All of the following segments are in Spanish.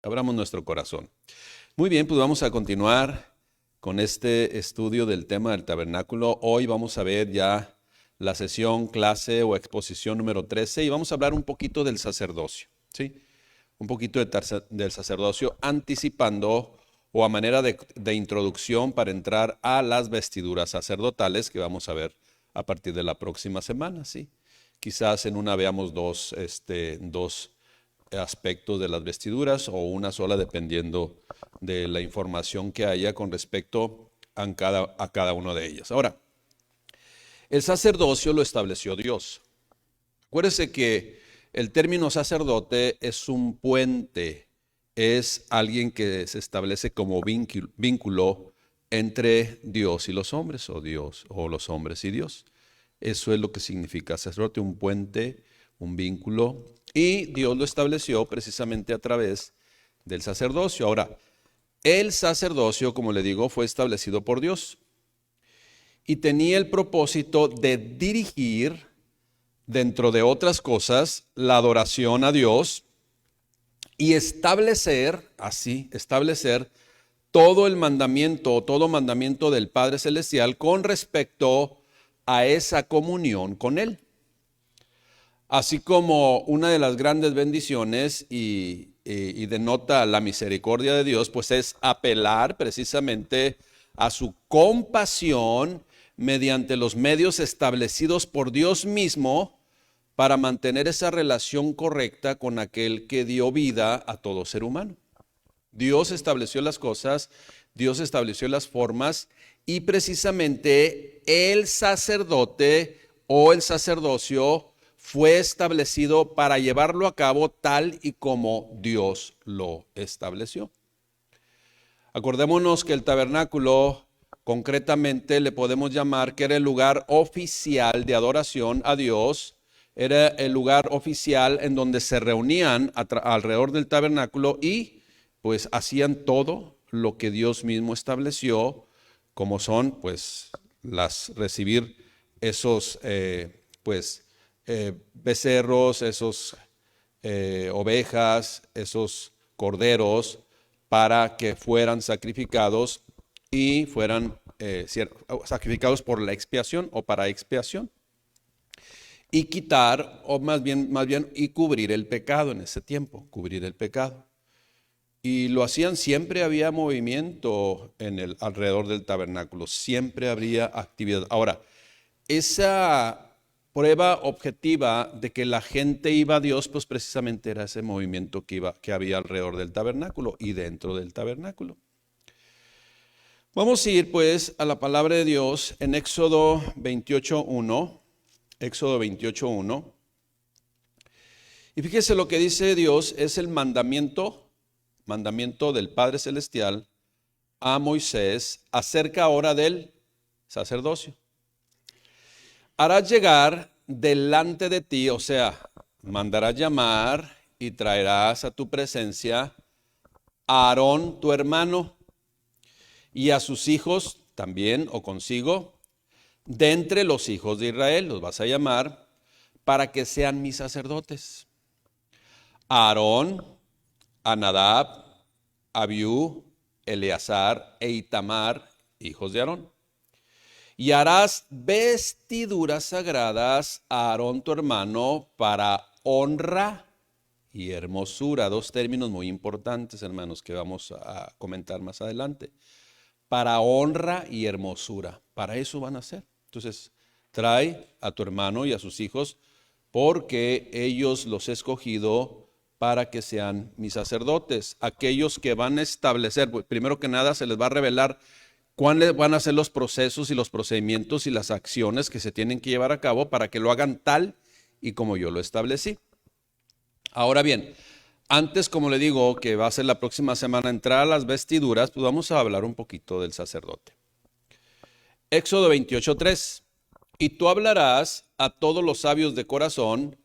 Abramos nuestro corazón. Muy bien, pues vamos a continuar con este estudio del tema del tabernáculo. Hoy vamos a ver ya la sesión, clase o exposición número 13 y vamos a hablar un poquito del sacerdocio, ¿sí? Un poquito del sacerdocio, anticipando o a manera de introducción para entrar a las vestiduras sacerdotales que vamos a ver a partir de la próxima semana, ¿sí? Quizás en una veamos dos aspectos de las vestiduras o una sola dependiendo de la información que haya con respecto a cada una de ellas. Ahora, el sacerdocio lo estableció Dios. Acuérdese que el término sacerdote es un puente, es alguien que se establece como vínculo entre Dios y los hombres, o Dios o los hombres y Dios. Eso es lo que significa sacerdote, un puente, un vínculo, y Dios lo estableció precisamente a través del sacerdocio. Ahora, el sacerdocio, como le digo, fue establecido por Dios y tenía el propósito de dirigir, dentro de otras cosas, la adoración a Dios y establecer todo el mandamiento, todo mandamiento del Padre Celestial con respecto a esa comunión con Él. Así como una de las grandes bendiciones y denota la misericordia de Dios, pues es apelar precisamente a su compasión mediante los medios establecidos por Dios mismo para mantener esa relación correcta con aquel que dio vida a todo ser humano. Dios estableció las cosas, Dios estableció las formas y precisamente el sacerdote o el sacerdocio fue establecido para llevarlo a cabo tal y como Dios lo estableció. Acordémonos que el tabernáculo concretamente le podemos llamar que era el lugar oficial de adoración a Dios, era el lugar oficial en donde se reunían alrededor del tabernáculo y pues hacían todo lo que Dios mismo estableció, como son pues recibir esos becerros, esos ovejas, esos corderos, para que fueran sacrificados y fueran sacrificados por la expiación o para expiación. Y quitar, o más bien, y cubrir el pecado en ese tiempo, cubrir el pecado. Y lo hacían, siempre había movimiento alrededor del tabernáculo, siempre habría actividad. Ahora, esa prueba objetiva de que la gente iba a Dios, pues precisamente era ese movimiento que había alrededor del tabernáculo y dentro del tabernáculo. Vamos a ir pues a la palabra de Dios en Éxodo 28:1. Éxodo 28:1. Y fíjese lo que dice Dios, es el mandamiento del Padre Celestial a Moisés acerca ahora del sacerdocio. Harás llegar delante de ti, o sea, mandarás llamar y traerás a tu presencia a Aarón tu hermano y a sus hijos también o consigo, de entre los hijos de Israel, los vas a llamar para que sean mis sacerdotes. A Aarón, a Nadab, a Abiú, Eleazar e Itamar, hijos de Aarón. Y harás vestiduras sagradas a Aarón tu hermano para honra y hermosura. Dos términos muy importantes, hermanos, que vamos a comentar más adelante. Para honra y hermosura. Para eso van a ser. Entonces, trae a tu hermano y a sus hijos, porque ellos los he escogido para que sean mis sacerdotes. Aquellos que van a establecer, pues, primero que nada se les va a revelar cuáles van a ser los procesos y los procedimientos y las acciones que se tienen que llevar a cabo para que lo hagan tal y como yo lo establecí. Ahora bien, antes, como le digo, que va a ser la próxima semana entrar a las vestiduras, pues vamos a hablar un poquito del sacerdote. Éxodo 28:3. Y tú hablarás a todos los sabios de corazón,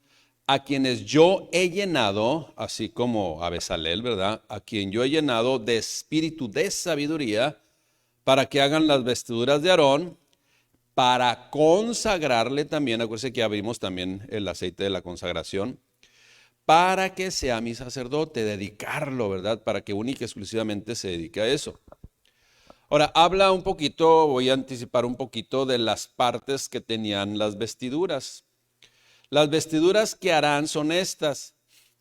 a quienes yo he llenado, así como a Bezalel, ¿verdad? A quien yo he llenado de espíritu de sabiduría, para que hagan las vestiduras de Aarón, para consagrarle también, acuérdense que abrimos también el aceite de la consagración, para que sea mi sacerdote, dedicarlo, ¿verdad? Para que única y exclusivamente se dedique a eso. Ahora, habla un poquito, voy a anticipar un poquito de las partes que tenían las vestiduras. Las vestiduras que harán son estas.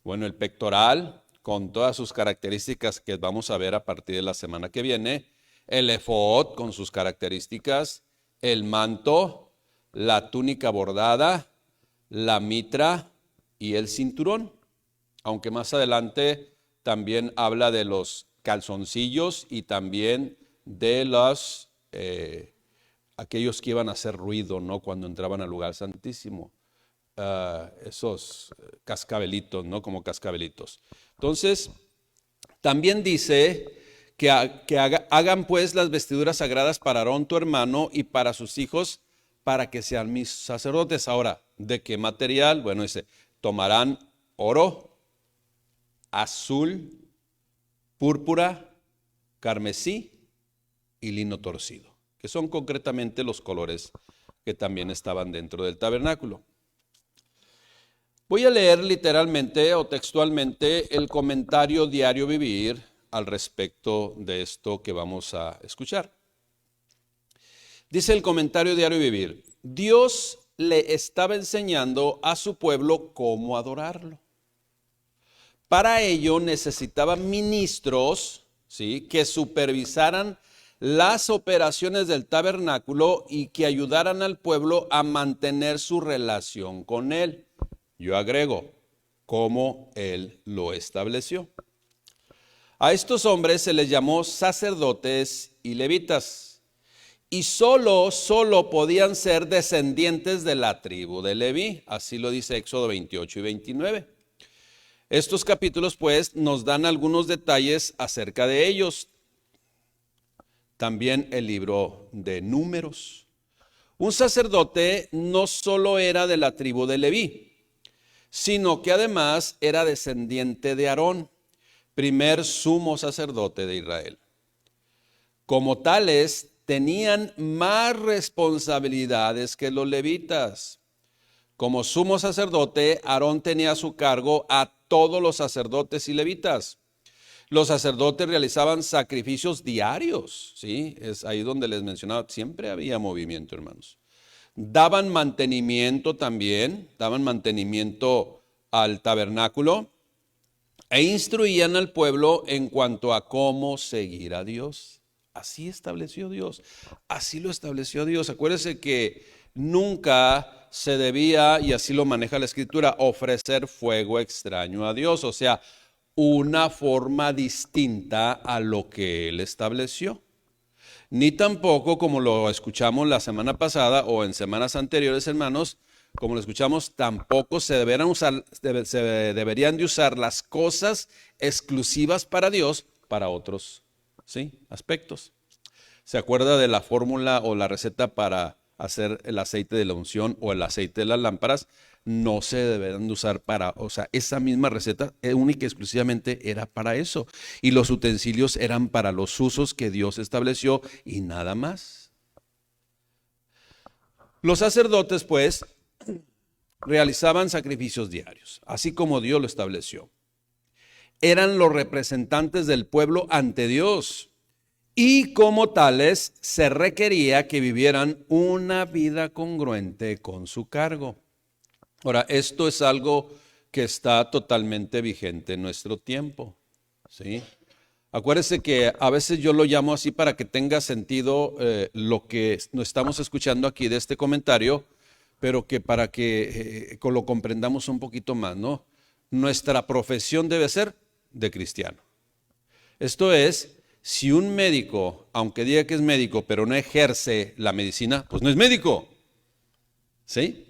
Bueno, el pectoral, con todas sus características que vamos a ver a partir de la semana que viene. El efod, con sus características. El manto, la túnica bordada, la mitra y el cinturón. Aunque más adelante también habla de los calzoncillos y también de los aquellos que iban a hacer ruido, ¿no? Cuando entraban al lugar santísimo. Esos cascabelitos, ¿no? Como cascabelitos. Entonces, también dice que hagan pues las vestiduras sagradas para Aarón tu hermano y para sus hijos, para que sean mis sacerdotes. Ahora, ¿de qué material? Bueno, dice, tomarán oro, azul, púrpura, carmesí y lino torcido, que son concretamente los colores que también estaban dentro del tabernáculo. Voy a leer literalmente o textualmente el comentario Diario Vivir al respecto de esto que vamos a escuchar. Dice el comentario Diario Vivir: Dios le estaba enseñando a su pueblo cómo adorarlo. Para ello necesitaba ministros, ¿sí?, que supervisaran las operaciones del tabernáculo y que ayudaran al pueblo a mantener su relación con él. Yo agrego, como él lo estableció. A estos hombres se les llamó sacerdotes y levitas, y solo podían ser descendientes de la tribu de Leví. Así lo dice Éxodo 28 y 29. Estos capítulos pues nos dan algunos detalles acerca de ellos. También el libro de Números. Un sacerdote no solo era de la tribu de Leví, sino que además era descendiente de Aarón, primer sumo sacerdote de Israel. Como tales, tenían más responsabilidades que los levitas. Como sumo sacerdote, Aarón tenía a su cargo a todos los sacerdotes y levitas. Los sacerdotes realizaban sacrificios diarios, ¿sí? Es ahí donde les mencionaba, siempre había movimiento, hermanos. Daban mantenimiento también, daban mantenimiento al tabernáculo e instruían al pueblo en cuanto a cómo seguir a Dios. Así estableció Dios, así lo estableció Dios. Acuérdense que nunca se debía, y así lo maneja la Escritura, ofrecer fuego extraño a Dios, o sea, una forma distinta a lo que Él estableció. Ni tampoco, como lo escuchamos la semana pasada o en semanas anteriores, hermanos, como lo escuchamos, tampoco se deberían de usar las cosas exclusivas para Dios para otros, ¿sí?, aspectos. ¿Se acuerda de la fórmula o la receta para hacer el aceite de la unción o el aceite de las lámparas? No se deberán de usar para, o sea, esa misma receta única y exclusivamente era para eso. Y los utensilios eran para los usos que Dios estableció y nada más. Los sacerdotes, pues, realizaban sacrificios diarios, así como Dios lo estableció. Eran los representantes del pueblo ante Dios. Y como tales, se requería que vivieran una vida congruente con su cargo. Ahora, esto es algo que está totalmente vigente en nuestro tiempo, ¿sí? Acuérdese que a veces yo lo llamo así para que tenga sentido lo que nos estamos escuchando aquí de este comentario, pero que para que lo comprendamos un poquito más, ¿no? Nuestra profesión debe ser de cristiano. Esto es, si un médico, aunque diga que es médico, pero no ejerce la medicina, pues no es médico, ¿sí?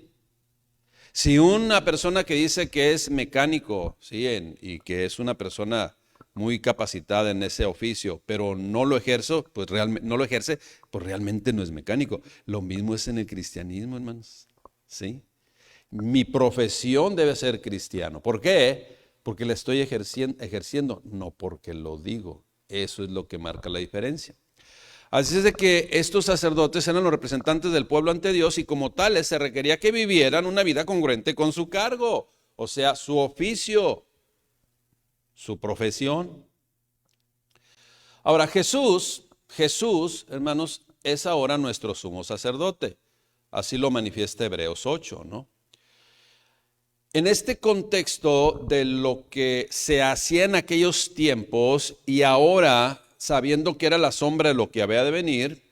Si una persona que dice que es mecánico, ¿sí?, y que es una persona muy capacitada en ese oficio, pero no lo ejerce, pues realmente no es mecánico. Lo mismo es en el cristianismo, hermanos, ¿sí? Mi profesión debe ser cristiano. ¿Por qué? Porque la estoy ejerciendo, no porque lo digo. Eso es lo que marca la diferencia. Así es de que estos sacerdotes eran los representantes del pueblo ante Dios y como tales se requería que vivieran una vida congruente con su cargo. o sea, su oficio, su profesión. Ahora Jesús, hermanos, es ahora nuestro sumo sacerdote. Así lo manifiesta Hebreos 8, ¿no? En este contexto de lo que se hacía en aquellos tiempos y ahora sabiendo que era la sombra de lo que había de venir,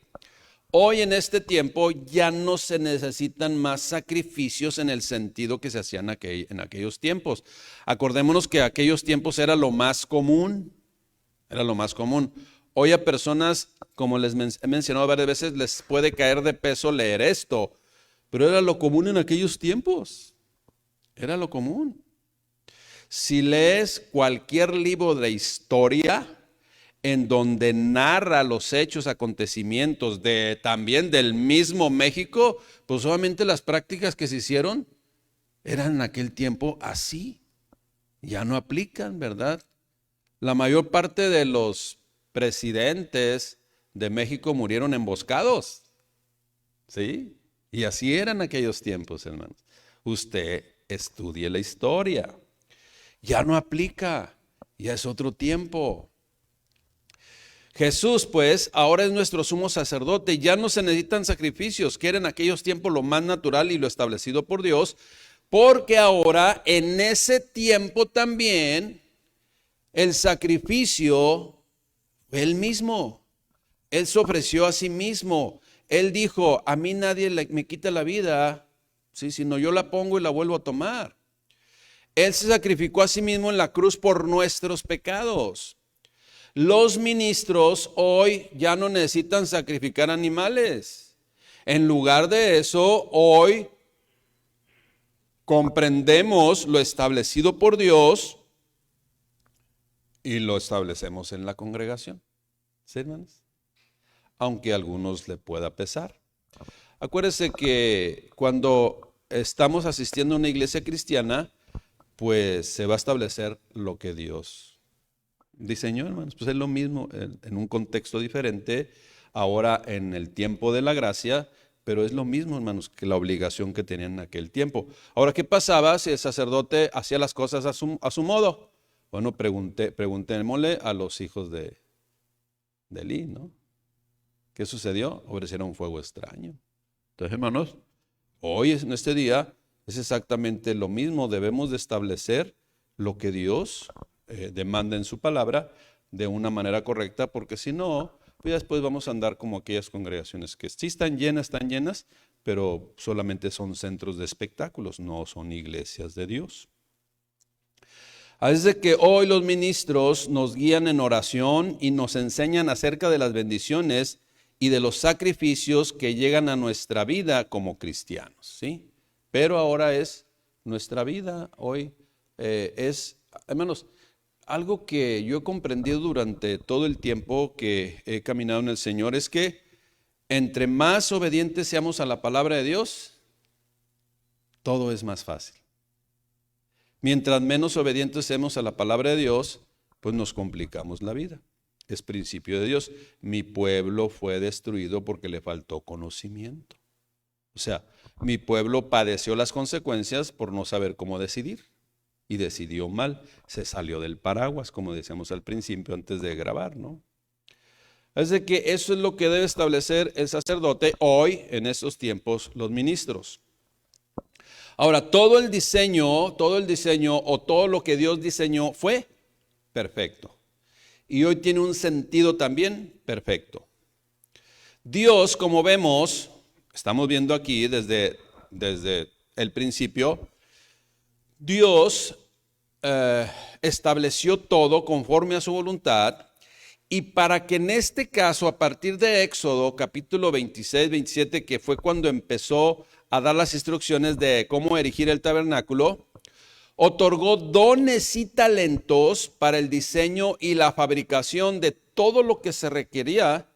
hoy en este tiempo ya no se necesitan más sacrificios en el sentido que se hacían en aquellos tiempos. Acordémonos que aquellos tiempos era lo más común, Hoy a personas, como les he mencionado varias veces, les puede caer de peso leer esto, pero era lo común en aquellos tiempos. Era lo común. Si lees cualquier libro de historia en donde narra los hechos, acontecimientos también del mismo México, pues solamente las prácticas que se hicieron eran en aquel tiempo así. Ya no aplican, ¿verdad? La mayor parte de los presidentes de México murieron emboscados. ¿Sí? Y así eran aquellos tiempos, hermanos. Usted estudie la historia. Ya no aplica, ya es otro tiempo. Jesús, pues, ahora es nuestro sumo sacerdote. Ya no se necesitan sacrificios, que era en aquellos tiempos lo más natural y lo establecido por Dios, porque ahora en ese tiempo también el sacrificio fue él mismo. Él se ofreció a sí mismo. Él dijo, a mí nadie me quita la vida, ¿sí? Sino yo la pongo y la vuelvo a tomar. Él se sacrificó a sí mismo en la cruz por nuestros pecados. Los ministros hoy ya no necesitan sacrificar animales. En lugar de eso, hoy comprendemos lo establecido por Dios y lo establecemos en la congregación. ¿Sí, hermanos? Aunque a algunos le pueda pesar. Acuérdense que cuando estamos asistiendo a una iglesia cristiana, pues se va a establecer lo que Dios diseñó, hermanos. Pues es lo mismo en un contexto diferente, ahora en el tiempo de la gracia, pero es lo mismo, hermanos, que la obligación que tenían en aquel tiempo. Ahora, ¿qué pasaba si el sacerdote hacía las cosas a su modo? Bueno, preguntémosle a los hijos de Elí, ¿no? ¿Qué sucedió? Ofrecieron un fuego extraño. Entonces, hermanos, hoy en este día es exactamente lo mismo. Debemos de establecer lo que Dios demanda en su palabra de una manera correcta, porque si no, pues después vamos a andar como aquellas congregaciones que sí están llenas, pero solamente son centros de espectáculos, no son iglesias de Dios. Así de que hoy los ministros nos guían en oración y nos enseñan acerca de las bendiciones y de los sacrificios que llegan a nuestra vida como cristianos, ¿sí? Pero ahora es nuestra vida, hoy hermanos, algo que yo he comprendido durante todo el tiempo que he caminado en el Señor es que entre más obedientes seamos a la palabra de Dios, todo es más fácil. Mientras menos obedientes seamos a la palabra de Dios, pues nos complicamos la vida. Es principio de Dios. Mi pueblo fue destruido porque le faltó conocimiento. O sea, mi pueblo padeció las consecuencias por no saber cómo decidir. Y decidió mal. Se salió del paraguas, como decíamos al principio antes de grabar, ¿no? Es de que eso es lo que debe establecer el sacerdote hoy, en estos tiempos, los ministros. Ahora, todo el diseño o todo lo que Dios diseñó fue perfecto. Y hoy tiene un sentido también perfecto. Dios, como vemos, estamos viendo aquí desde el principio, Dios estableció todo conforme a su voluntad, y para que en este caso, a partir de Éxodo capítulo 26, 27, que fue cuando empezó a dar las instrucciones de cómo erigir el tabernáculo, otorgó dones y talentos para el diseño y la fabricación de todo lo que se requería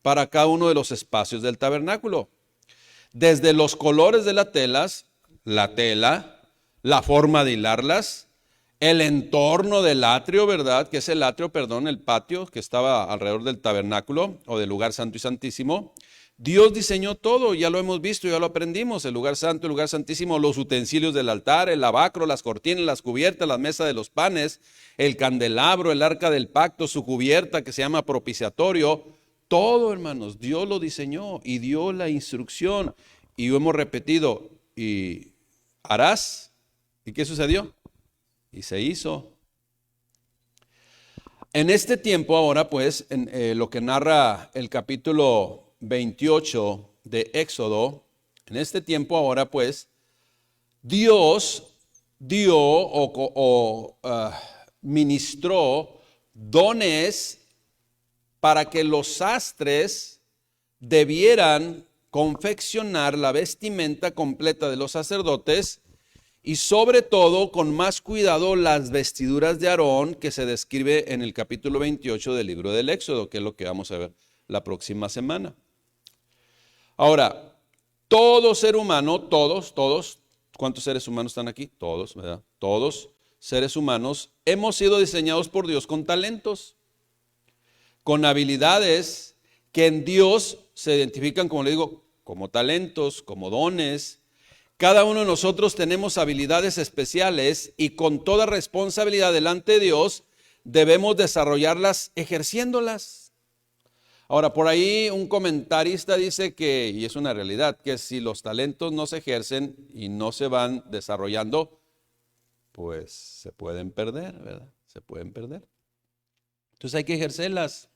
para cada uno de los espacios del tabernáculo. Desde los colores de las telas, la forma de hilarlas, el entorno del atrio, ¿verdad? Que es el patio que estaba alrededor del tabernáculo o del lugar santo y santísimo. Dios diseñó todo, ya lo hemos visto, ya lo aprendimos, el lugar santo, el lugar santísimo, los utensilios del altar, el lavacro, las cortinas, las cubiertas, la mesa de los panes, el candelabro, el arca del pacto, su cubierta que se llama propiciatorio. Todo, hermanos, Dios lo diseñó y dio la instrucción. Y hemos repetido, y harás. ¿Y qué sucedió? Y se hizo. En este tiempo ahora, pues, en lo que narra el capítulo 28 de Éxodo, en este tiempo ahora, pues, Dios dio ministró dones para que los sastres debieran confeccionar la vestimenta completa de los sacerdotes y sobre todo con más cuidado las vestiduras de Aarón que se describe en el capítulo 28 del libro del Éxodo, que es lo que vamos a ver la próxima semana. Ahora, todo ser humano, todos, ¿cuántos seres humanos están aquí? Todos, ¿verdad? Todos seres humanos hemos sido diseñados por Dios con talentos, con habilidades que en Dios se identifican, como le digo, como talentos, como dones. Cada uno de nosotros tenemos habilidades especiales y con toda responsabilidad delante de Dios debemos desarrollarlas ejerciéndolas. Ahora, por ahí un comentarista dice que, y es una realidad, que si los talentos no se ejercen y no se van desarrollando, pues se pueden perder, ¿verdad? Se pueden perder. Entonces hay que ejercerlas.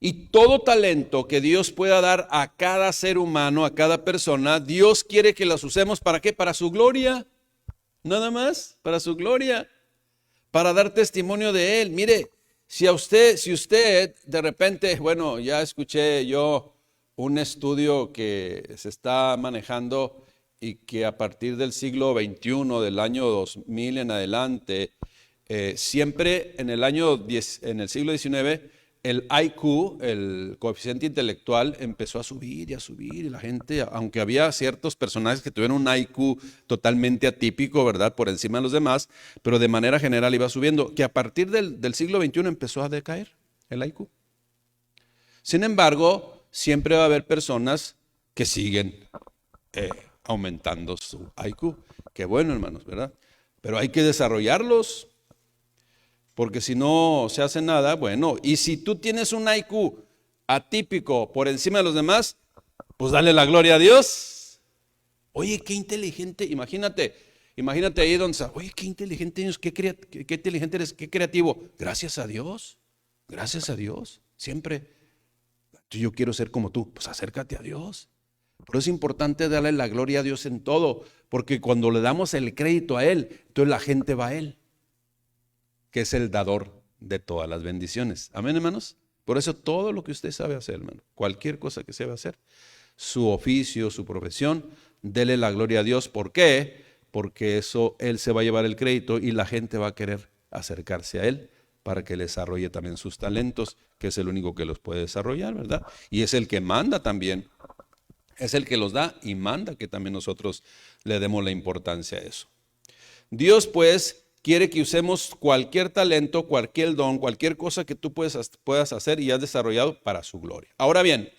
Y todo talento que Dios pueda dar a cada ser humano, a cada persona, Dios quiere que las usemos, ¿para qué? Para su gloria, nada más, para su gloria, para dar testimonio de Él. Mire, si usted de repente, bueno, ya escuché yo un estudio que se está manejando y que a partir del siglo XXI, del año 2000 en adelante, siempre en en el siglo XIX, el IQ, el coeficiente intelectual, empezó a subir y la gente, aunque había ciertos personajes que tuvieron un IQ totalmente atípico, ¿verdad? Por encima de los demás, pero de manera general iba subiendo, que a partir del siglo XXI empezó a decaer el IQ. Sin embargo, siempre va a haber personas que siguen aumentando su IQ. Qué bueno, hermanos, ¿verdad? Pero hay que desarrollarlos. Porque si no se hace nada, bueno, y si tú tienes un IQ atípico por encima de los demás, pues dale la gloria a Dios. Oye, qué inteligente, imagínate ahí donde está, oye, qué inteligente eres, qué inteligente eres, qué creativo. Gracias a Dios, siempre. Yo quiero ser como tú, pues acércate a Dios. Pero es importante darle la gloria a Dios en todo, porque cuando le damos el crédito a Él, entonces la gente va a Él, que es el dador de todas las bendiciones. Amén, hermanos. Por eso todo lo que usted sabe hacer, hermano, cualquier cosa que se va a hacer, su oficio, su profesión, dele la gloria a Dios. ¿Por qué? Porque eso Él se va a llevar el crédito y la gente va a querer acercarse a Él para que le desarrolle también sus talentos, que es el único que los puede desarrollar, ¿verdad? Y es el que manda también, es el que los da y manda que también nosotros le demos la importancia a eso. Dios, pues, quiere que usemos cualquier talento, cualquier don, cualquier cosa que tú puedas hacer y has desarrollado para su gloria. Ahora bien,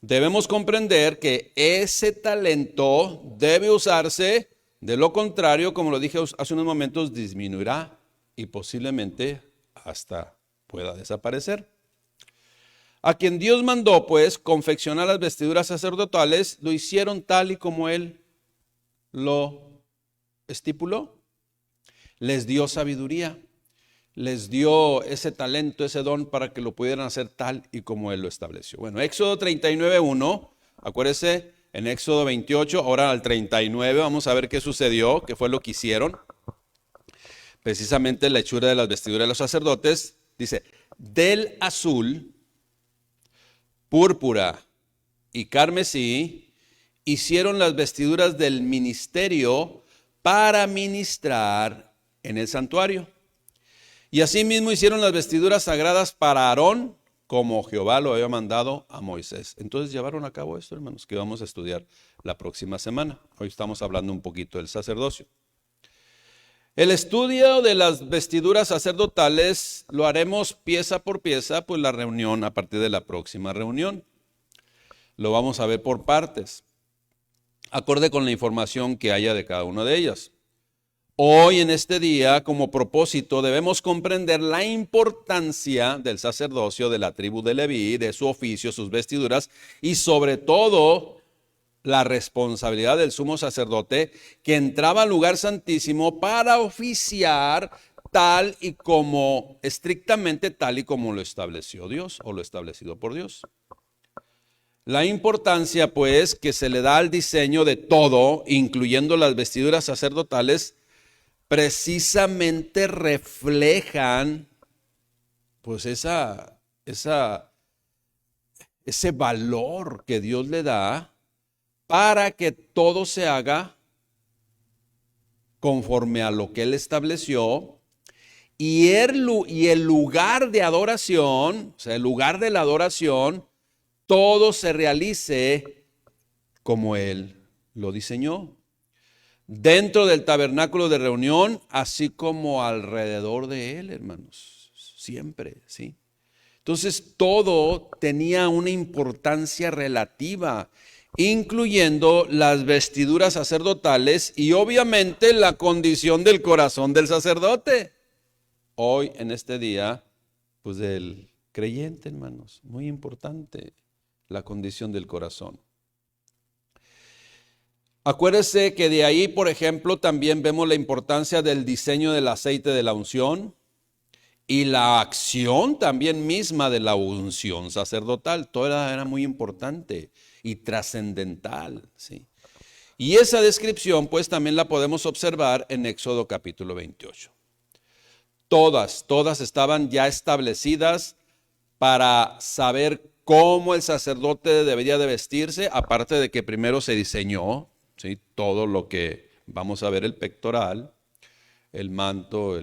debemos comprender que ese talento debe usarse, de lo contrario, como lo dije hace unos momentos, disminuirá y posiblemente hasta pueda desaparecer. A quien Dios mandó, pues, confeccionar las vestiduras sacerdotales, lo hicieron tal y como Él lo estipuló. Les dio sabiduría, les dio ese talento, ese don para que lo pudieran hacer tal y como Él lo estableció. Bueno, Éxodo 39:1, acuérdese, en Éxodo 28, ahora al 39, vamos a ver qué sucedió, qué fue lo que hicieron. Precisamente la hechura de las vestiduras de los sacerdotes, dice, del azul, púrpura y carmesí, hicieron las vestiduras del ministerio para ministrar en el santuario. Y asimismo hicieron las vestiduras sagradas para Aarón, como Jehová lo había mandado a Moisés. Entonces llevaron a cabo esto, hermanos, que vamos a estudiar la próxima semana. Hoy estamos hablando un poquito del sacerdocio. El estudio de las vestiduras sacerdotales lo haremos pieza por pieza, pues la reunión a partir de la próxima reunión. Lo vamos a ver por partes, acorde con la información que haya de cada una de ellas. Hoy en este día, como propósito, debemos comprender la importancia del sacerdocio de la tribu de Leví, de su oficio, sus vestiduras y sobre todo la responsabilidad del sumo sacerdote que entraba al lugar santísimo para oficiar estrictamente tal y como lo estableció Dios o lo establecido por Dios. La importancia, pues, que se le da al diseño de todo, incluyendo las vestiduras sacerdotales, precisamente reflejan, pues, ese valor que Dios le da para que todo se haga conforme a lo que Él estableció y el lugar de adoración, o sea, el lugar de la adoración, todo se realice como Él lo diseñó. Dentro del tabernáculo de reunión, así como alrededor de él, hermanos, siempre, ¿sí? Entonces todo tenía una importancia relativa, incluyendo las vestiduras sacerdotales y obviamente la condición del corazón del sacerdote. Hoy, en este día, pues del creyente, hermanos, muy importante la condición del corazón. Acuérdese que de ahí, por ejemplo, también vemos la importancia del diseño del aceite de la unción y la acción también misma de la unción sacerdotal. Todo era muy importante y trascendental, ¿sí? Y esa descripción, pues, también la podemos observar en Éxodo capítulo 28. Todas estaban ya establecidas para saber cómo el sacerdote debería de vestirse, aparte de que primero se diseñó, ¿sí? Todo lo que vamos a ver, el pectoral, el manto,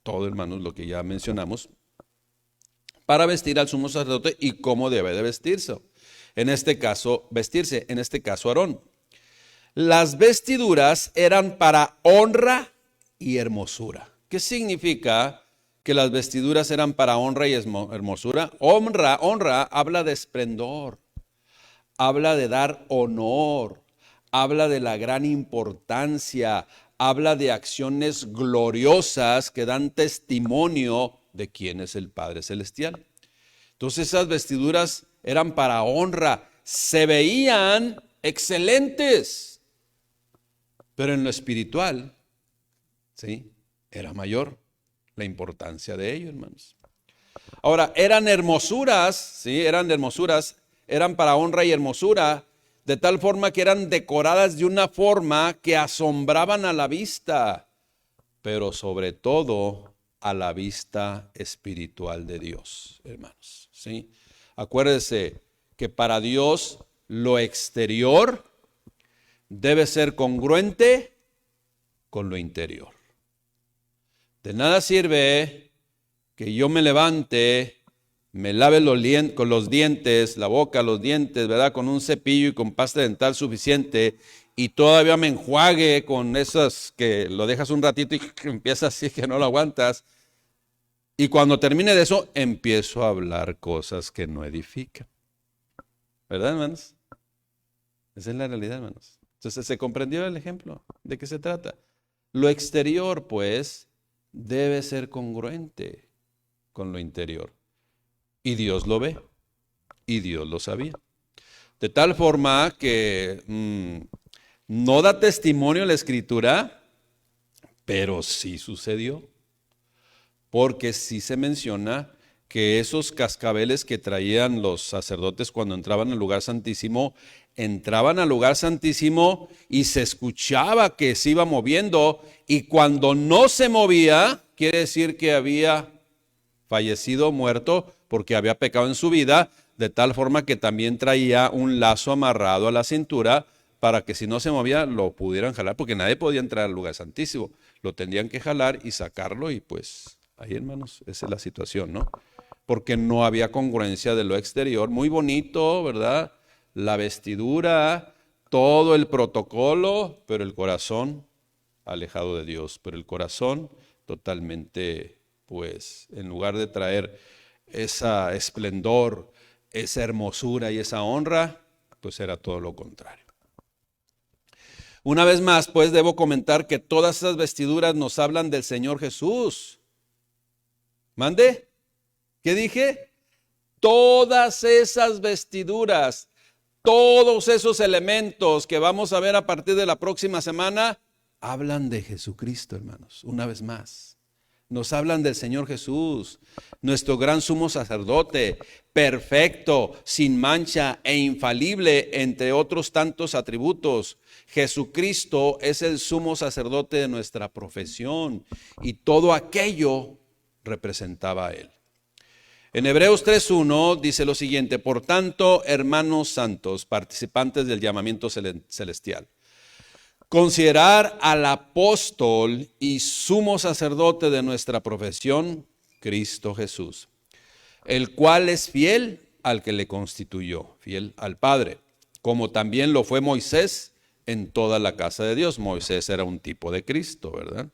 todo, hermanos, lo que ya mencionamos, para vestir al sumo sacerdote y cómo debe de vestirse. En este caso, Aarón. Las vestiduras eran para honra y hermosura. ¿Qué significa que las vestiduras eran para honra y hermosura? Honra habla de esplendor, habla de dar honor, habla de la gran importancia, habla de acciones gloriosas que dan testimonio de quién es el Padre Celestial. Entonces esas vestiduras eran para honra, se veían excelentes, pero en lo espiritual, ¿sí?, era mayor la importancia de ello, hermanos. Ahora, eran hermosuras, ¿sí?, eran para honra y hermosura, de tal forma que eran decoradas de una forma que asombraban a la vista, pero sobre todo a la vista espiritual de Dios, hermanos, ¿sí? Acuérdese que para Dios lo exterior debe ser congruente con lo interior. De nada sirve que yo me levante, me lave con los dientes, la boca, los dientes, ¿verdad?, con un cepillo y con pasta dental suficiente, y todavía me enjuague con esas que lo dejas un ratito y empieza así que no lo aguantas. Y cuando termine de eso, empiezo a hablar cosas que no edifican. ¿Verdad, hermanos? Esa es la realidad, hermanos. Entonces, ¿se comprendió el ejemplo? ¿De qué se trata? Lo exterior, pues, debe ser congruente con lo interior. Y Dios lo ve. Y Dios lo sabía. De tal forma que no da testimonio la Escritura, pero sí sucedió. Porque sí se menciona que esos cascabeles que traían los sacerdotes cuando entraban al lugar santísimo, entraban al lugar santísimo y se escuchaba que se iba moviendo, y cuando no se movía, quiere decir que había fallecido, muerto, porque había pecado en su vida, de tal forma que también traía un lazo amarrado a la cintura para que si no se movía lo pudieran jalar, porque nadie podía entrar al lugar santísimo, lo tendrían que jalar y sacarlo, y pues ahí, hermanos, esa es la situación, ¿no? Porque no había congruencia de lo exterior. Muy bonito, ¿verdad? La vestidura, todo el protocolo, pero el corazón alejado de Dios. Pero el corazón totalmente, pues, en lugar de traer esa esplendor, esa hermosura y esa honra, pues era todo lo contrario. Una vez más, pues debo comentar que todas esas vestiduras nos hablan del Señor Jesús. ¿Mande? ¿Qué dije? Todas esas vestiduras, todos esos elementos que vamos a ver a partir de la próxima semana, hablan de Jesucristo, hermanos, una vez más. Nos hablan del Señor Jesús, nuestro gran sumo sacerdote, perfecto, sin mancha e infalible, entre otros tantos atributos. Jesucristo es el sumo sacerdote de nuestra profesión y todo aquello representaba a Él. En Hebreos 3:1 dice lo siguiente: por tanto, hermanos santos, participantes del llamamiento celestial, considerar al apóstol y sumo sacerdote de nuestra profesión, Cristo Jesús, el cual es fiel al que le constituyó, fiel al Padre, como también lo fue Moisés en toda la casa de Dios. Moisés era un tipo de Cristo, ¿verdad?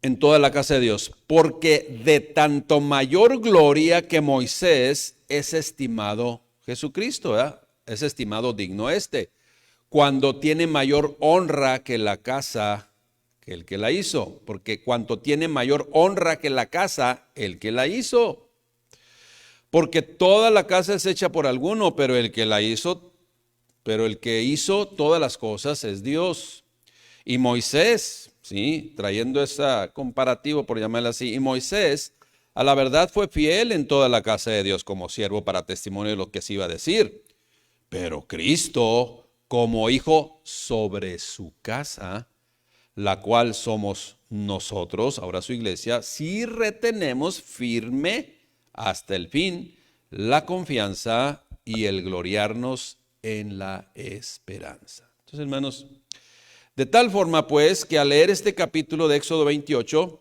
En toda la casa de Dios, porque de tanto mayor gloria que Moisés es estimado Jesucristo, ¿verdad? Es estimado digno cuando tiene mayor honra que la casa que el que la hizo, porque cuanto tiene mayor honra que la casa, el que la hizo. Porque toda la casa es hecha por alguno, pero el que hizo todas las cosas es Dios. Y Moisés, sí, trayendo ese comparativo, por llamarlo así, y Moisés, a la verdad, fue fiel en toda la casa de Dios como siervo para testimonio de lo que se iba a decir. Pero Cristo, como hijo sobre su casa, la cual somos nosotros, ahora su iglesia, si retenemos firme hasta el fin la confianza y el gloriarnos en la esperanza. Entonces, hermanos, de tal forma pues que al leer este capítulo de Éxodo 28,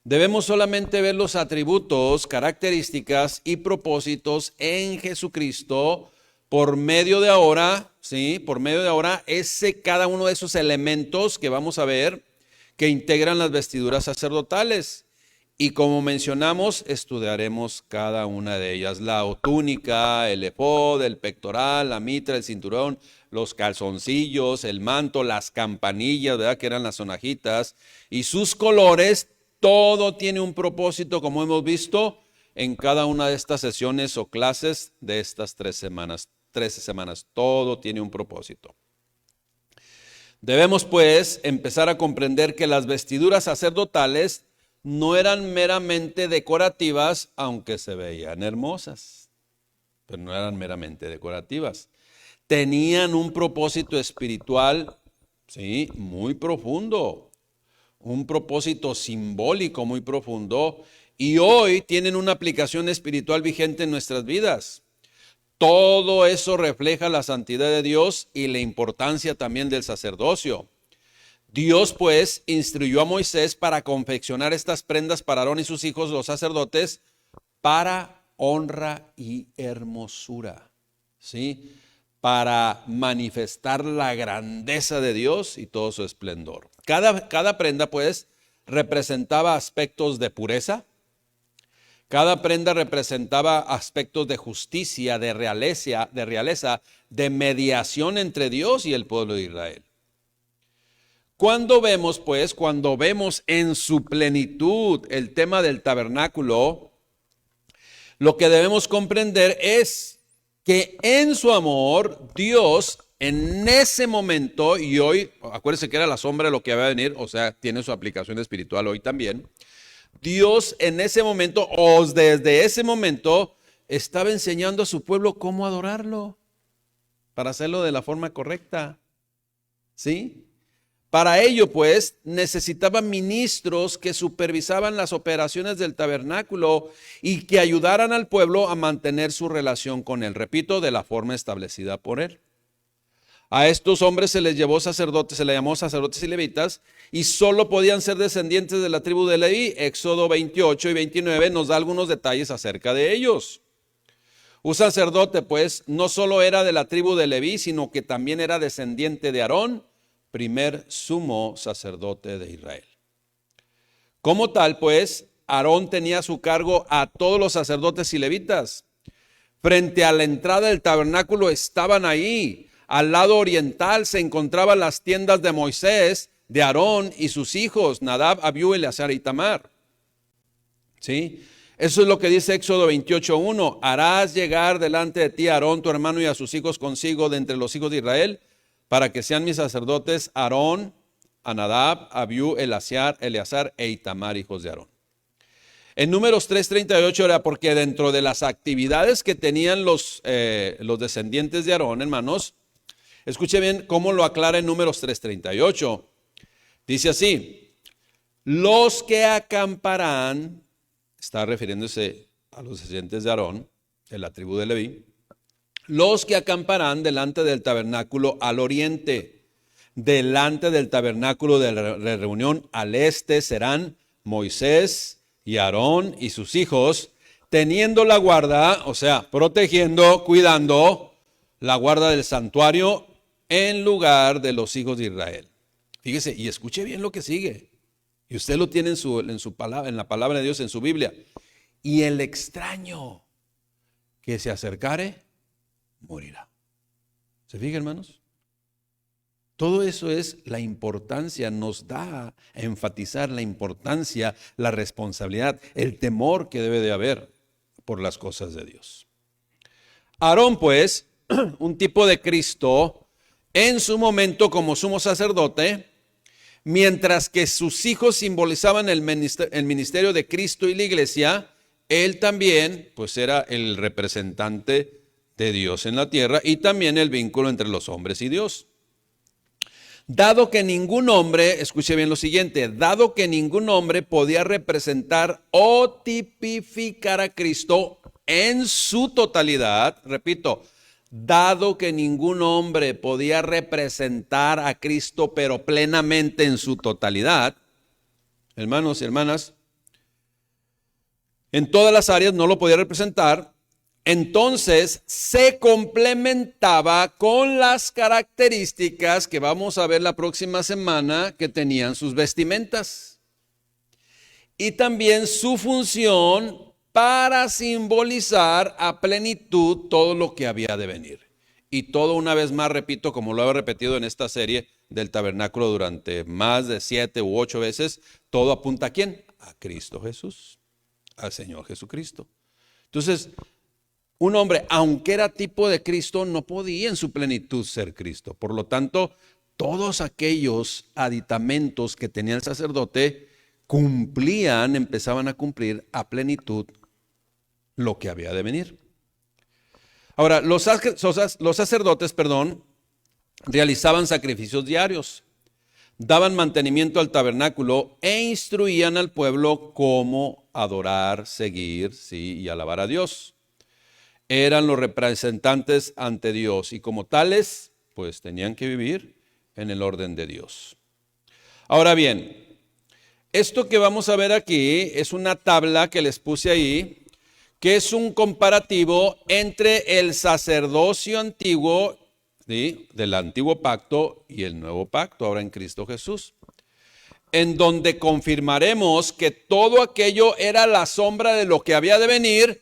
debemos solamente ver los atributos, características y propósitos en Jesucristo por medio de ahora, ¿sí? Por medio de ahora, cada uno de esos elementos que vamos a ver que integran las vestiduras sacerdotales. Y como mencionamos, estudiaremos cada una de ellas: la túnica, el efod, el pectoral, la mitra, el cinturón, los calzoncillos, el manto, las campanillas, ¿verdad?, que eran las sonajitas, y sus colores. Todo tiene un propósito, como hemos visto en cada una de estas sesiones o clases de estas 13 semanas. Todo tiene un propósito. Debemos pues empezar a comprender que las vestiduras sacerdotales no eran meramente decorativas, aunque se veían hermosas, pero no eran meramente decorativas. Tenían un propósito espiritual, sí, muy profundo, un propósito simbólico muy profundo, y hoy tienen una aplicación espiritual vigente en nuestras vidas. Todo eso refleja la santidad de Dios y la importancia también del sacerdocio. Dios pues instruyó a Moisés para confeccionar estas prendas para Aarón y sus hijos, los sacerdotes, para honra y hermosura, ¿sí? Para manifestar la grandeza de Dios y todo su esplendor. Cada prenda pues representaba aspectos de pureza. Cada prenda representaba aspectos de justicia, de realeza, de mediación entre Dios y el pueblo de Israel. Cuando vemos en su plenitud el tema del tabernáculo, lo que debemos comprender es que en su amor, Dios en ese momento, y hoy, acuérdense que era la sombra de lo que había de venir, o sea, tiene su aplicación espiritual hoy también. Dios en ese momento, o desde ese momento, estaba enseñando a su pueblo cómo adorarlo, para hacerlo de la forma correcta, ¿sí? Para ello, pues, necesitaba ministros que supervisaban las operaciones del tabernáculo y que ayudaran al pueblo a mantener su relación con él. Repito, de la forma establecida por él. A estos hombres se les llamó sacerdotes y levitas, y solo podían ser descendientes de la tribu de Leví. Éxodo 28 y 29 nos da algunos detalles acerca de ellos. Un sacerdote, pues, no solo era de la tribu de Leví, sino que también era descendiente de Aarón, primer sumo sacerdote de Israel. Como tal, pues, Aarón tenía a su cargo a todos los sacerdotes y levitas. frente a la entrada del tabernáculo estaban ahí. Al lado oriental se encontraban las tiendas de Moisés, de Aarón y sus hijos, Nadab, Abiú, Eleazar y Tamar. ¿Sí? Eso es lo que dice Éxodo 28:1. Harás llegar delante de ti a Aarón, tu hermano, y a sus hijos consigo de entre los hijos de Israel, para que sean mis sacerdotes Aarón, a Nadab, Abiú, Eleazar e Itamar, hijos de Aarón. En Números 3:38 era porque dentro de las actividades que tenían los descendientes de Aarón, hermanos, escuche bien cómo lo aclara en Números 3:38. Dice así: los que acamparán, está refiriéndose a los descendientes de Aarón, de la tribu de Leví, los que acamparán delante del tabernáculo al oriente, delante del tabernáculo de la reunión al este, serán Moisés y Aarón y sus hijos, teniendo la guarda, o sea, protegiendo, cuidando la guarda del santuario en lugar de los hijos de Israel. Fíjese, y escuche bien lo que sigue. Y usted lo tiene en su palabra, en la palabra de Dios, en su Biblia. Y el extraño que se acercare, morirá. ¿Se fija, hermanos? Todo eso es la importancia, nos da a enfatizar la importancia, la responsabilidad, el temor que debe de haber por las cosas de Dios. Aarón, pues, un tipo de Cristo, en su momento como sumo sacerdote, mientras que sus hijos simbolizaban el ministerio de Cristo y la iglesia, él también pues era el representante de Dios en la tierra y también el vínculo entre los hombres y Dios. Dado que ningún hombre, escuche bien lo siguiente, dado que ningún hombre podía representar o tipificar a Cristo en su totalidad, repito, dado que ningún hombre podía representar a Cristo, pero plenamente en su totalidad, hermanos y hermanas, en todas las áreas no lo podía representar, entonces se complementaba con las características que vamos a ver la próxima semana que tenían sus vestimentas. Y también su función para simbolizar a plenitud todo lo que había de venir. Y todo, una vez más, repito, como lo he repetido en esta serie del tabernáculo durante más de 7 u 8 veces, todo apunta ¿a quién? A Cristo Jesús, al Señor Jesucristo. Entonces, un hombre, aunque era tipo de Cristo, no podía en su plenitud ser Cristo. Por lo tanto, todos aquellos aditamentos que tenía el sacerdote empezaban a cumplir a plenitud lo que había de venir. Ahora, los sacerdotes, realizaban sacrificios diarios, daban mantenimiento al tabernáculo e instruían al pueblo cómo adorar, seguir, sí, y alabar a Dios. Eran los representantes ante Dios y como tales, pues tenían que vivir en el orden de Dios. Ahora bien, esto que vamos a ver aquí es una tabla que les puse ahí, que es un comparativo entre el sacerdocio antiguo, ¿sí?, del antiguo pacto y el nuevo pacto, ahora en Cristo Jesús, en donde confirmaremos que todo aquello era la sombra de lo que había de venir,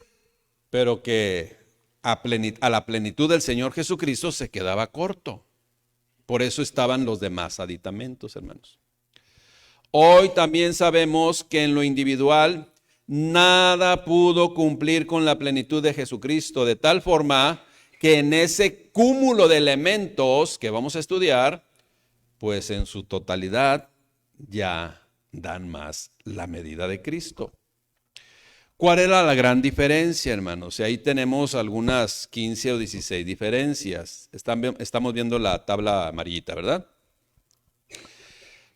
pero que a la plenitud del Señor Jesucristo se quedaba corto. Por eso estaban los demás aditamentos, hermanos. Hoy también sabemos que en lo individual nada pudo cumplir con la plenitud de Jesucristo, de tal forma que en ese cúmulo de elementos que vamos a estudiar, pues en su totalidad ya dan más la medida de Cristo. ¿Cuál era la gran diferencia, hermanos? Y ahí tenemos algunas 15 o 16 diferencias. Estamos viendo la tabla amarillita, ¿verdad?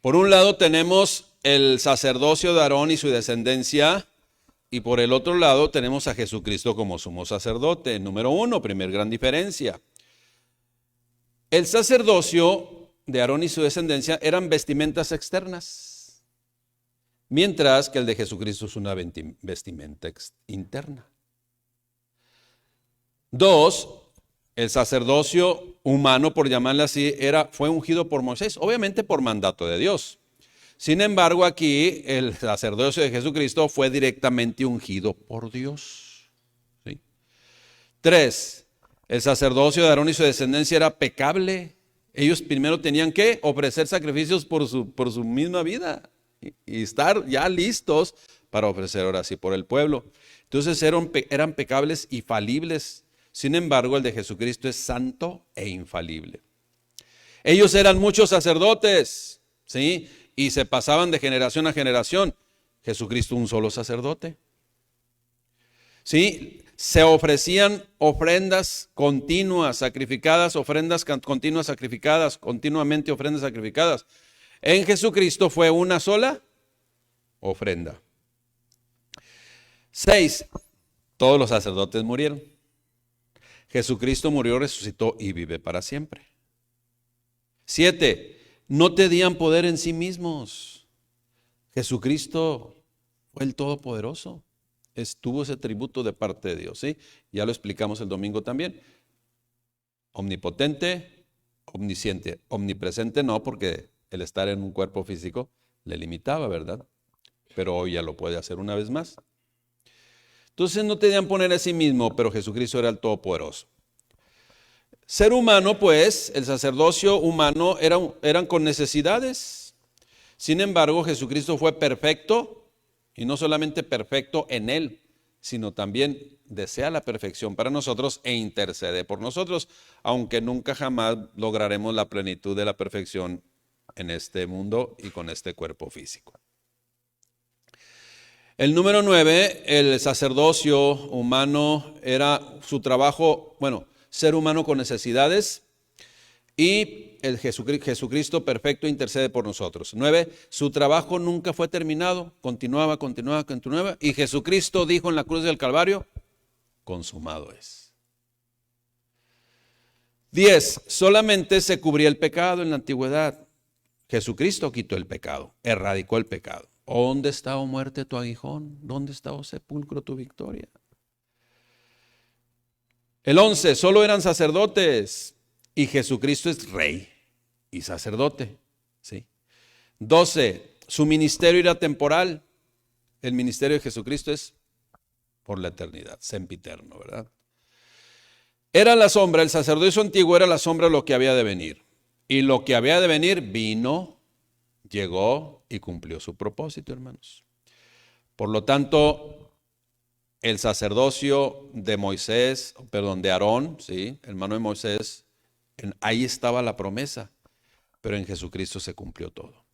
Por un lado tenemos el sacerdocio de Aarón y su descendencia, y por el otro lado tenemos a Jesucristo como sumo sacerdote. Número 1, primer gran diferencia. El sacerdocio de Aarón y su descendencia eran vestimentas externas, mientras que el de Jesucristo es una vestimenta interna. 2, el sacerdocio humano, por llamarle así, fue ungido por Moisés, obviamente por mandato de Dios. Sin embargo, aquí el sacerdocio de Jesucristo fue directamente ungido por Dios. ¿Sí? 3, el sacerdocio de Aarón y su descendencia era pecable. Ellos primero tenían que ofrecer sacrificios por su misma vida y estar ya listos para ofrecer ahora sí por el pueblo. Entonces eran pecables y falibles. Sin embargo, el de Jesucristo es santo e infalible. Ellos eran muchos sacerdotes, ¿sí? Y se pasaban de generación a generación. Jesucristo un solo sacerdote. ¿Sí? Se ofrecían ofrendas continuas, sacrificadas, ofrendas continuas sacrificadas, continuamente ofrendas sacrificadas. En Jesucristo fue una sola ofrenda. 6, todos los sacerdotes murieron. Jesucristo murió, resucitó y vive para siempre. 7, no tenían poder en sí mismos. Jesucristo fue el Todopoderoso. Tuvo ese tributo de parte de Dios, ¿sí? Ya lo explicamos el domingo también. Omnipotente, omnisciente, omnipresente no, porque el estar en un cuerpo físico le limitaba, ¿verdad? Pero hoy ya lo puede hacer una vez más. Entonces no tenían poner a sí mismo, pero Jesucristo era el Todopoderoso. Ser humano, pues, el sacerdocio humano eran con necesidades. Sin embargo, Jesucristo fue perfecto. Y no solamente perfecto en Él, sino también desea la perfección para nosotros e intercede por nosotros, aunque nunca jamás lograremos la plenitud de la perfección en este mundo y con este cuerpo físico. El número 9, el sacerdocio humano era su trabajo, ser humano con necesidades. Y el Jesucristo perfecto intercede por nosotros. 9, su trabajo nunca fue terminado, continuaba. Y Jesucristo dijo en la cruz del Calvario, consumado es. 10, solamente se cubría el pecado en la antigüedad. Jesucristo quitó el pecado, erradicó el pecado. ¿Dónde está, oh muerte, tu aguijón? ¿Dónde está, oh sepulcro, tu victoria? El 11, solo eran sacerdotes. Y Jesucristo es rey y sacerdote, ¿sí? 12, su ministerio era temporal. El ministerio de Jesucristo es por la eternidad, sempiterno, ¿verdad? Era la sombra, el sacerdocio antiguo era la sombra de lo que había de venir. Y lo que había de venir vino, llegó y cumplió su propósito, hermanos. Por lo tanto, el sacerdocio de de Aarón, ¿sí? Hermano de Moisés, ahí estaba la promesa, pero en Jesucristo se cumplió todo.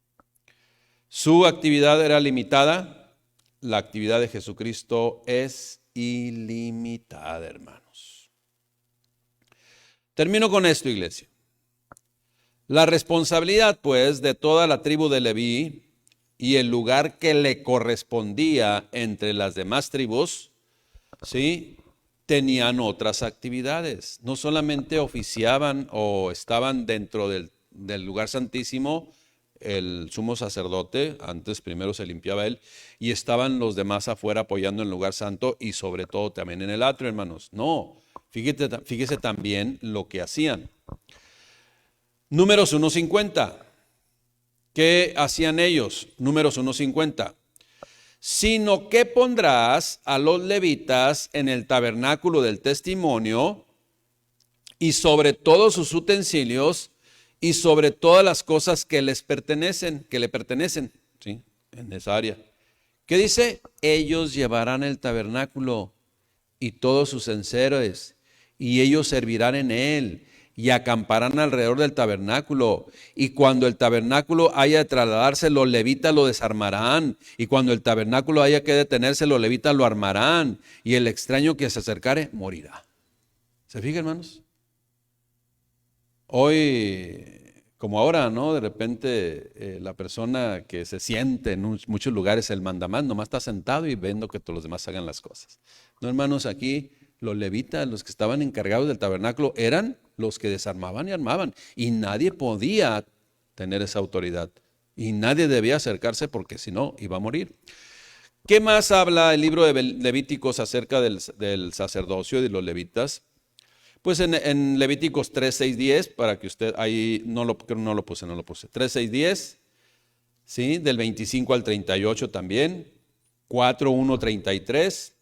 Su actividad era limitada, la actividad de Jesucristo es ilimitada, hermanos. Termino con esto, iglesia. La responsabilidad, pues, de toda la tribu de Leví y el lugar que le correspondía entre las demás tribus, ¿sí?, tenían otras actividades. No solamente oficiaban o estaban dentro del lugar santísimo el sumo sacerdote, antes primero se limpiaba él, y estaban los demás afuera apoyando en el lugar santo y sobre todo también en el atrio, hermanos. No, fíjese también lo que hacían. Números 1:50. ¿Qué hacían ellos? Números 1:50. Sino que pondrás a los levitas en el tabernáculo del testimonio y sobre todos sus utensilios y sobre todas las cosas que le pertenecen, ¿sí?, en esa área. ¿Qué dice? Ellos llevarán el tabernáculo y todos sus enseres, y ellos servirán en él, y acamparán alrededor del tabernáculo. Y cuando el tabernáculo haya de trasladarse, los levitas lo desarmarán. Y cuando el tabernáculo haya que detenerse, los levitas lo armarán. Y el extraño que se acercare, morirá. ¿Se fijan, hermanos? Hoy, como ahora, ¿no? De repente la persona que se siente en muchos lugares el mandamás, nomás está sentado y viendo que todos los demás hagan las cosas. No, hermanos, aquí los levitas, los que estaban encargados del tabernáculo, eran los que desarmaban y armaban. Y nadie podía tener esa autoridad. Y nadie debía acercarse porque si no iba a morir. ¿Qué más habla el libro de Levíticos acerca del sacerdocio y de los levitas? Pues en Levíticos 3, 6, 10, para que usted, ahí no lo puse. 3, 6, 10, ¿sí? Del 25 al 38 también. 4, 1, 33,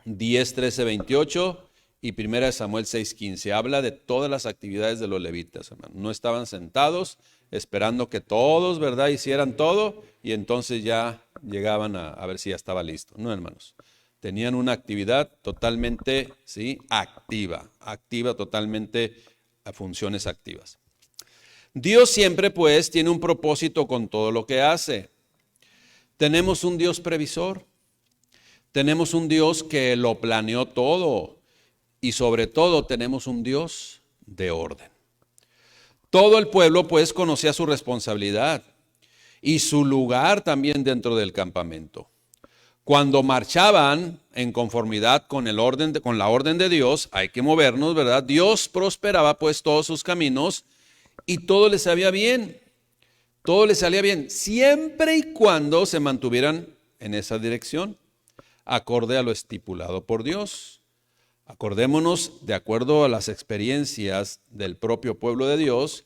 10, 13, 28 y 1 Samuel 6:15. Habla de todas las actividades de los levitas, hermano. No estaban sentados esperando que todos, ¿verdad?, hicieran todo y entonces ya llegaban a ver si ya estaba listo. No, hermanos. Tenían una actividad totalmente, ¿sí?, activa totalmente, a funciones activas. Dios siempre, pues, tiene un propósito con todo lo que hace. Tenemos un Dios previsor. Tenemos un Dios que lo planeó todo. Y sobre todo tenemos un Dios de orden. Todo el pueblo, pues, conocía su responsabilidad y su lugar también dentro del campamento. Cuando marchaban en conformidad con con la orden de Dios, hay que movernos, ¿verdad? Dios prosperaba pues todos sus caminos y todo les salía bien. Todo les salía bien, siempre y cuando se mantuvieran en esa dirección, acorde a lo estipulado por Dios. Acordémonos, de acuerdo a las experiencias del propio pueblo de Dios,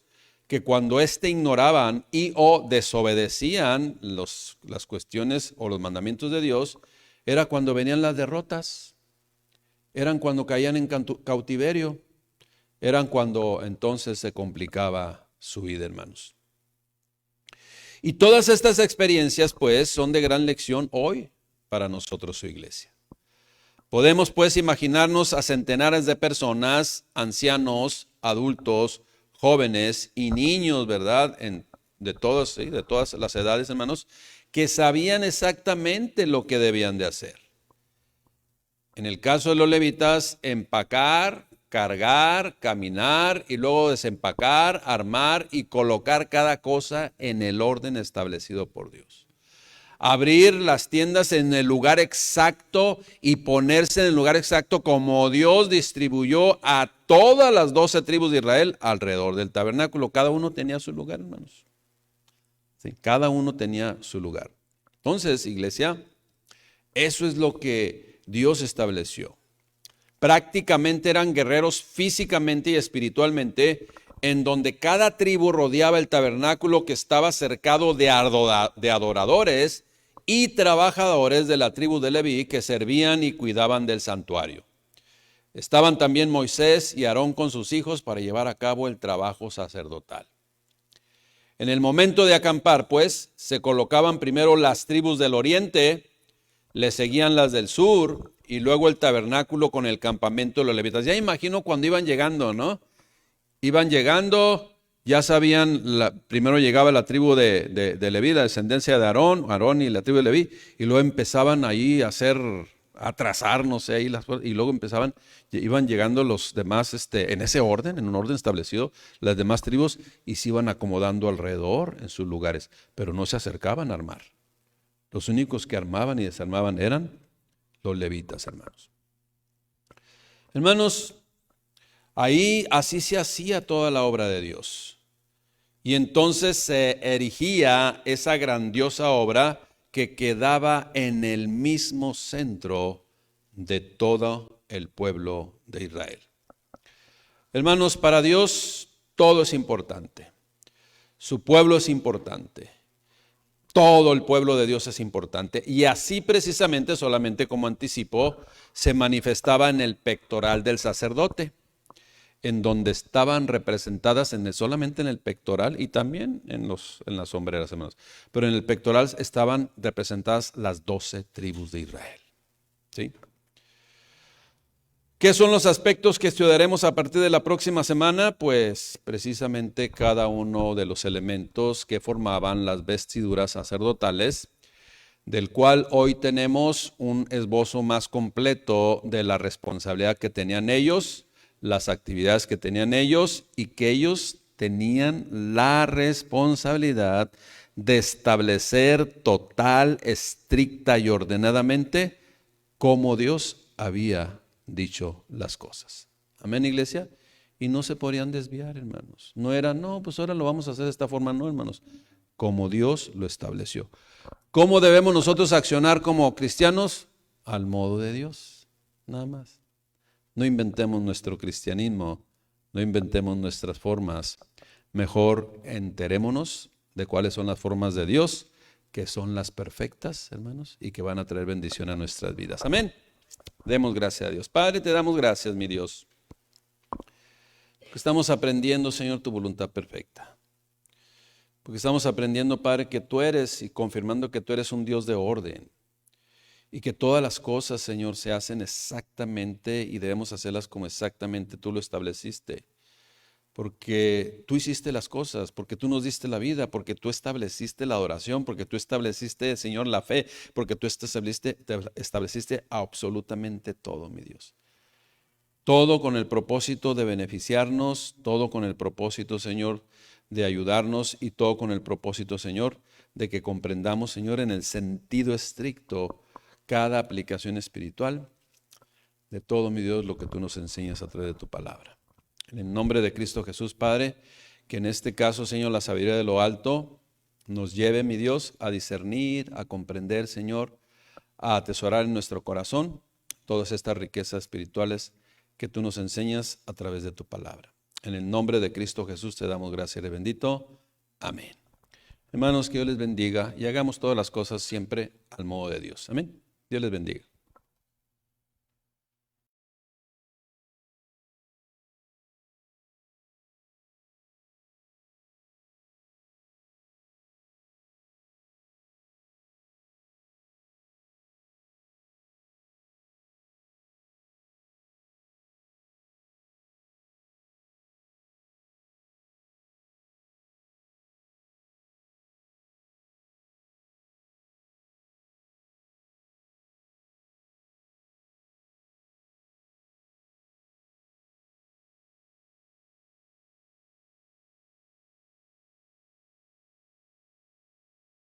que cuando ignoraban y o desobedecían las cuestiones o los mandamientos de Dios, era cuando venían las derrotas, eran cuando caían en cautiverio, eran cuando entonces se complicaba su vida, hermanos. Y todas estas experiencias, pues, son de gran lección hoy para nosotros, su iglesia. Podemos, pues, imaginarnos a centenares de personas, ancianos, adultos, jóvenes y niños, ¿verdad? De todas las edades, hermanos, que sabían exactamente lo que debían de hacer. En el caso de los levitas, empacar, cargar, caminar y luego desempacar, armar y colocar cada cosa en el orden establecido por Dios. Abrir las tiendas en el lugar exacto y ponerse en el lugar exacto como Dios distribuyó a todas las 12 tribus de Israel alrededor del tabernáculo. Cada uno tenía su lugar, hermanos. Sí, cada uno tenía su lugar. Entonces, iglesia, eso es lo que Dios estableció. Prácticamente eran guerreros físicamente y espiritualmente, en donde cada tribu rodeaba el tabernáculo que estaba cercado de adoradores y trabajadores de la tribu de Leví que servían y cuidaban del santuario. Estaban también Moisés y Aarón con sus hijos para llevar a cabo el trabajo sacerdotal. En el momento de acampar, pues, se colocaban primero las tribus del oriente, le seguían las del sur y luego el tabernáculo con el campamento de los levitas. Ya imagino cuando iban llegando, ¿no? Iban llegando, ya sabían, primero llegaba la tribu de Leví, la descendencia de Aarón y la tribu de Leví, y luego empezaban ahí a trazar, no sé, y luego iban llegando los demás, en ese orden, en un orden establecido, las demás tribus, y se iban acomodando alrededor en sus lugares, pero no se acercaban a armar. Los únicos que armaban y desarmaban eran los levitas, hermanos. Hermanos, así se hacía toda la obra de Dios. Y entonces se erigía esa grandiosa obra que quedaba en el mismo centro de todo el pueblo de Israel. Hermanos, para Dios todo es importante. Su pueblo es importante. Todo el pueblo de Dios es importante. Y así precisamente, solamente como anticipo, se manifestaba en el pectoral del sacerdote, en donde estaban representadas solamente en el pectoral y también en las sombreras, hermanos. Pero en el pectoral estaban representadas las 12 tribus de Israel. ¿Sí? ¿Qué son los aspectos que estudiaremos a partir de la próxima semana? Pues precisamente cada uno de los elementos que formaban las vestiduras sacerdotales, del cual hoy tenemos un esbozo más completo de la responsabilidad que tenían ellos, las actividades que tenían ellos y que ellos tenían la responsabilidad de establecer total, estricta y ordenadamente cómo Dios había dicho las cosas. Amén, iglesia. Y no se podían desviar, hermanos. No era, pues ahora lo vamos a hacer de esta forma. No, hermanos. Como Dios lo estableció. ¿Cómo debemos nosotros accionar como cristianos? Al modo de Dios. Nada más. No inventemos nuestro cristianismo. No inventemos nuestras formas. Mejor enterémonos de cuáles son las formas de Dios, que son las perfectas, hermanos, y que van a traer bendición a nuestras vidas. Amén. Demos gracias a Dios. Padre, te damos gracias, mi Dios, porque estamos aprendiendo, Señor, tu voluntad perfecta. Porque estamos aprendiendo, Padre, que tú eres y confirmando que tú eres un Dios de orden. Y que todas las cosas, Señor, se hacen exactamente y debemos hacerlas como exactamente tú lo estableciste. Porque tú hiciste las cosas, porque tú nos diste la vida, porque tú estableciste la adoración, porque tú estableciste, Señor, la fe, porque tú estableciste absolutamente todo, mi Dios. Todo con el propósito de beneficiarnos, todo con el propósito, Señor, de ayudarnos y todo con el propósito, Señor, de que comprendamos, Señor, en el sentido estricto cada aplicación espiritual de todo, mi Dios, lo que tú nos enseñas a través de tu palabra. En el nombre de Cristo Jesús, Padre, que en este caso, Señor, la sabiduría de lo alto nos lleve, mi Dios, a discernir, a comprender, Señor, a atesorar en nuestro corazón todas estas riquezas espirituales que tú nos enseñas a través de tu palabra. En el nombre de Cristo Jesús te damos gracias, eres bendito. Amén. Hermanos, que Dios les bendiga y hagamos todas las cosas siempre al modo de Dios. Amén. Dios les bendiga.